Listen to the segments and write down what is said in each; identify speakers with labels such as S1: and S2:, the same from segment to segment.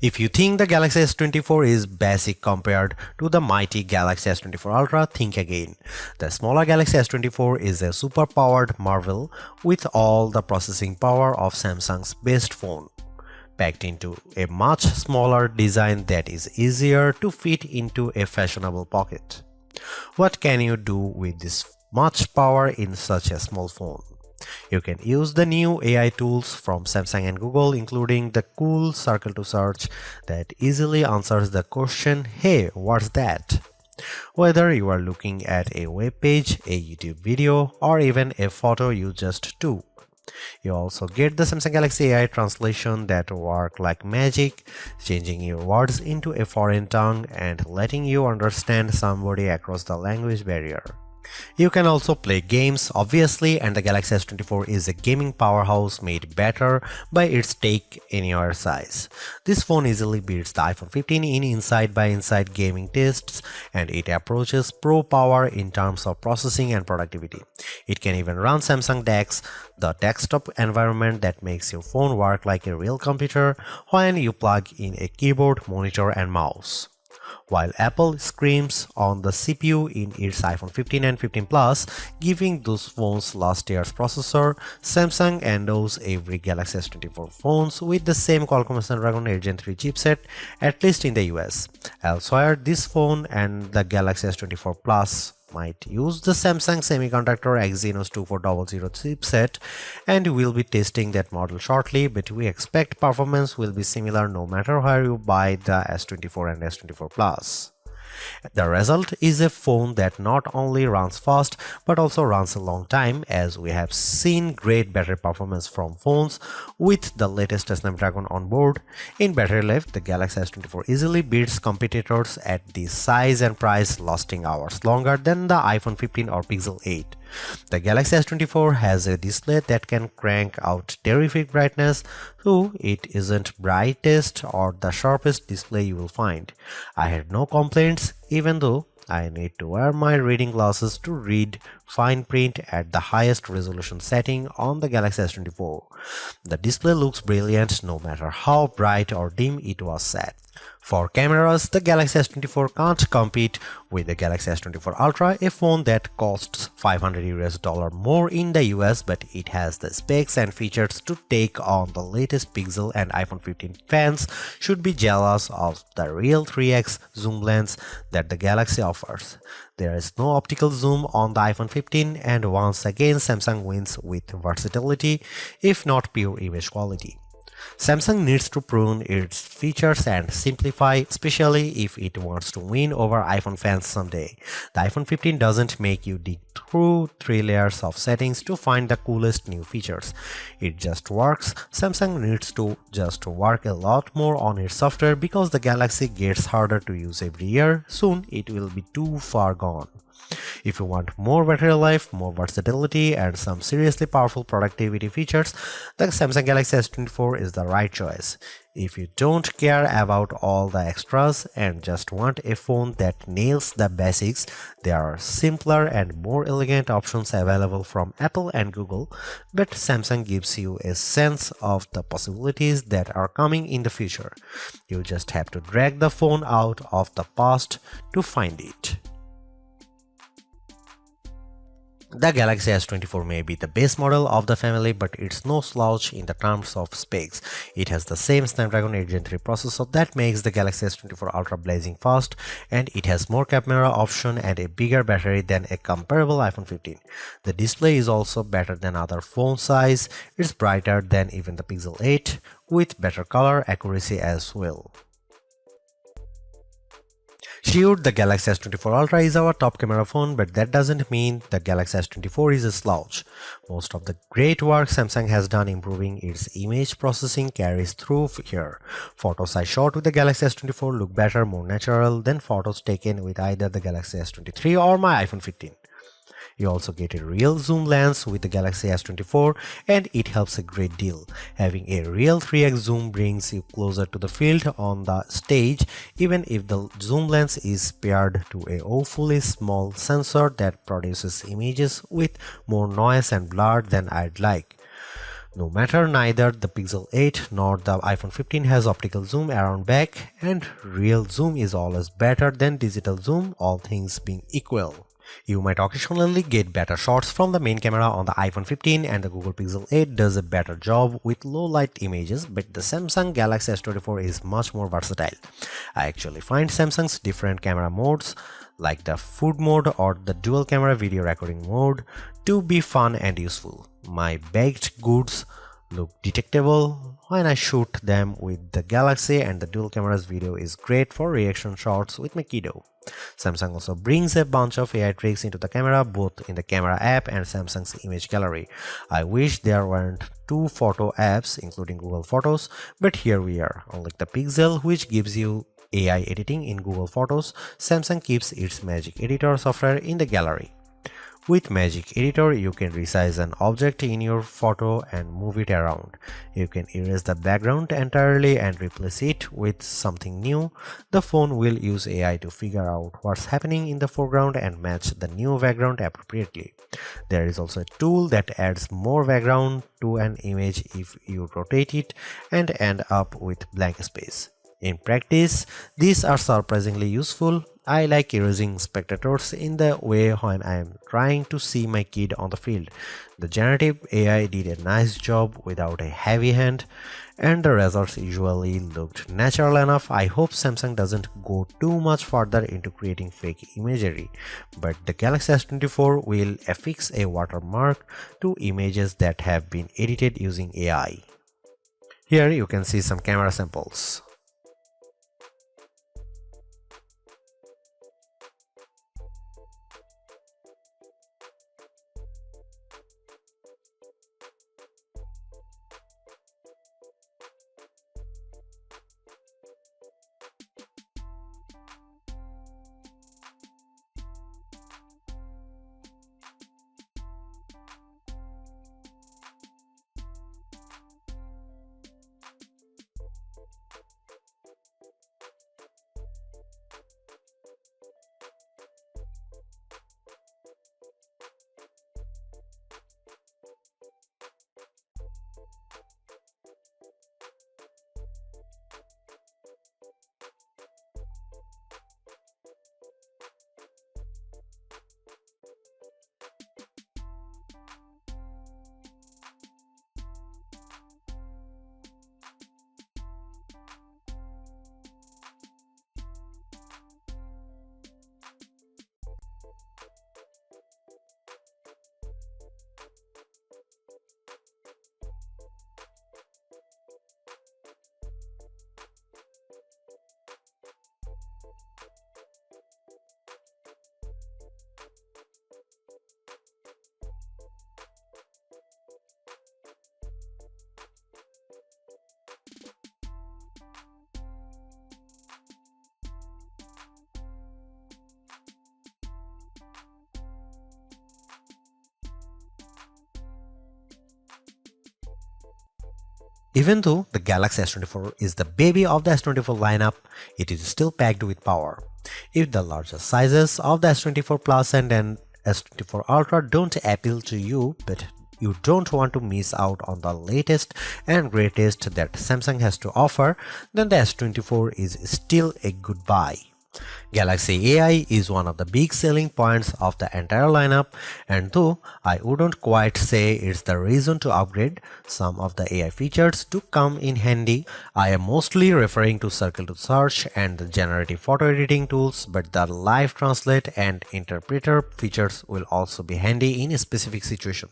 S1: If you think the Galaxy S24 is basic compared to the mighty Galaxy S24 Ultra, think again. The smaller Galaxy S24 is a super-powered marvel with all the processing power of Samsung's best phone, packed into a much smaller design that is easier to fit into a fashionable pocket. What can you do with this much power in such a small phone? You can use the new AI tools from Samsung and Google, including the cool circle to search that easily answers the question, "Hey, what's that?" Whether you are looking at a web page, a YouTube video, or even a photo you just took. You also get the Samsung Galaxy AI translation that work like magic, changing your words into a foreign tongue and letting you understand somebody across the language barrier. You can also play games, obviously, and the Galaxy S24 is a gaming powerhouse made better by its take-anywhere size. This phone easily beats the iPhone 15 in inside-by-inside gaming tests, and it approaches pro power in terms of processing and productivity. It can even run Samsung DeX, the desktop environment that makes your phone work like a real computer when you plug in a keyboard, monitor, and mouse. While Apple screams on the CPU in its iPhone 15 and 15 Plus, giving those phones last year's processor, Samsung endows every Galaxy S24 phones with the same Qualcomm Snapdragon 8 Gen 3 chipset, at least in the US. Elsewhere, this phone and the Galaxy S24 Plus might use the Samsung Semiconductor Exynos 2400 chipset, and we'll be testing that model shortly, but we expect performance will be similar no matter where you buy the S24 and S24 Plus. The result is a phone that not only runs fast but also runs a long time, as we have seen great battery performance from phones with the latest Snapdragon on board. In battery life, the Galaxy S24 easily beats competitors at this size and price, lasting hours longer than the iPhone 15 or Pixel 8. The Galaxy S24 has a display that can crank out terrific brightness, though it isn't brightest or the sharpest display you will find. I had no complaints, even though I need to wear my reading glasses to read fine print at the highest resolution setting on the Galaxy S24. The display looks brilliant no matter how bright or dim it was set. For cameras, the Galaxy S24 can't compete with the Galaxy S24 Ultra, a phone that costs $500 more in the US, but it has the specs and features to take on the latest Pixel, and iPhone 15 fans should be jealous of the real 3x zoom lens that the Galaxy offers. There is no optical zoom on the iPhone 15, and once again Samsung wins with versatility, if not pure image quality. Samsung needs to prune its features and simplify, especially if it wants to win over iPhone fans someday. The iPhone 15 doesn't make you dig through 3 layers of settings to find the coolest new features. It just works. Samsung needs to just work a lot more on its software, because the Galaxy gets harder to use every year. Soon it will be too far gone. If you want more battery life, more versatility, and some seriously powerful productivity features, the Samsung Galaxy S24 is the right choice. If you don't care about all the extras and just want a phone that nails the basics, there are simpler and more elegant options available from Apple and Google, but Samsung gives you a sense of the possibilities that are coming in the future. You just have to drag the phone out of the past to find it. The Galaxy S24 may be the base model of the family, but it's no slouch in the terms of specs. It has the same Snapdragon 8 Gen 3 processor that makes the Galaxy S24 Ultra blazing fast, and it has more camera option and a bigger battery than a comparable iPhone 15. The display is also better than other phone size. It's brighter than even the Pixel 8, with better color accuracy as well. Sure, the Galaxy S24 Ultra is our top camera phone, but that doesn't mean the Galaxy S24 is a slouch. Most of the great work Samsung has done improving its image processing carries through here. Photos I shot with the Galaxy S24 look better, more natural than photos taken with either the Galaxy S23 or my iPhone 15. You also get a real zoom lens with the Galaxy S24, and it helps a great deal. Having a real 3x zoom brings you closer to the field on the stage, even if the zoom lens is paired to a awfully small sensor that produces images with more noise and blur than I'd like. No matter neither the Pixel 8 nor the iPhone 15 has optical zoom around back, and real zoom is always better than digital zoom, all things being equal. You might occasionally get better shots from the main camera on the iPhone 15, and the Google Pixel 8 does a better job with low light images, but the Samsung Galaxy S24 is much more versatile. I actually find Samsung's different camera modes like the food mode or the dual camera video recording mode to be fun and useful. My baked goods look detectable when I shoot them with the Galaxy, and the dual camera's video is great for reaction shots with my kiddo. Samsung also brings a bunch of AI tricks into the camera, both in the camera app and Samsung's image gallery. I wish there weren't two photo apps including Google Photos, but here we are. Unlike the Pixel, which gives you AI editing in Google Photos, Samsung keeps its Magic Editor software in the gallery. With Magic Editor, you can resize an object in your photo and move it around. You can erase the background entirely and replace it with something new. The phone will use AI to figure out what's happening in the foreground and match the new background appropriately. There is also a tool that adds more background to an image if you rotate it and end up with blank space. In practice, these are surprisingly useful. I like erasing spectators in the way when I am trying to see my kid on the field. The generative AI did a nice job without a heavy hand, and the results usually looked natural enough. I hope Samsung doesn't go too much further into creating fake imagery, but the Galaxy S24 will affix a watermark to images that have been edited using AI. Here you can see some camera samples. Even though the Galaxy S24 is the baby of the S24 lineup, it is still packed with power. If the larger sizes of the S24 Plus and S24 Ultra don't appeal to you, but you don't want to miss out on the latest and greatest that Samsung has to offer, then the S24 is still a good buy. Galaxy AI is one of the big selling points of the entire lineup, and though I wouldn't quite say it's the reason to upgrade, some of the AI features do come in handy. I am mostly referring to Circle to Search and the generative photo editing tools, but the Live Translate and Interpreter features will also be handy in a specific situation.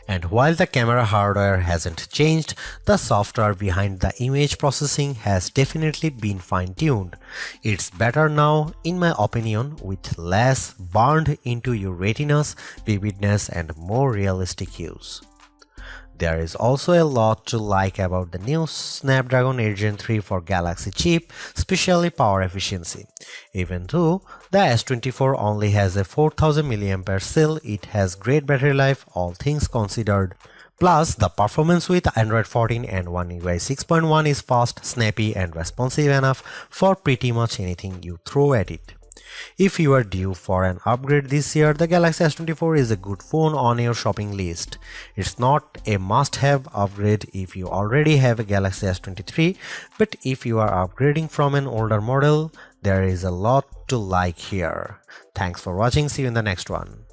S1: And while the camera hardware hasn't changed, the software behind the image processing has definitely been fine-tuned. It's better now, in my opinion, with less burned into your retinas, vividness, and more realistic hues. There is also a lot to like about the new Snapdragon 8 Gen 3 for Galaxy chip, especially power efficiency. Even though the S24 only has a 4000 mAh cell, it has great battery life, all things considered. Plus, the performance with Android 14 and One UI 6.1 is fast, snappy, and responsive enough for pretty much anything you throw at it. If you are due for an upgrade this year, the Galaxy S24 is a good phone on your shopping list. It's not a must-have upgrade if you already have a Galaxy S23, but if you are upgrading from an older model, there is a lot to like here. Thanks for watching. See you in the next one.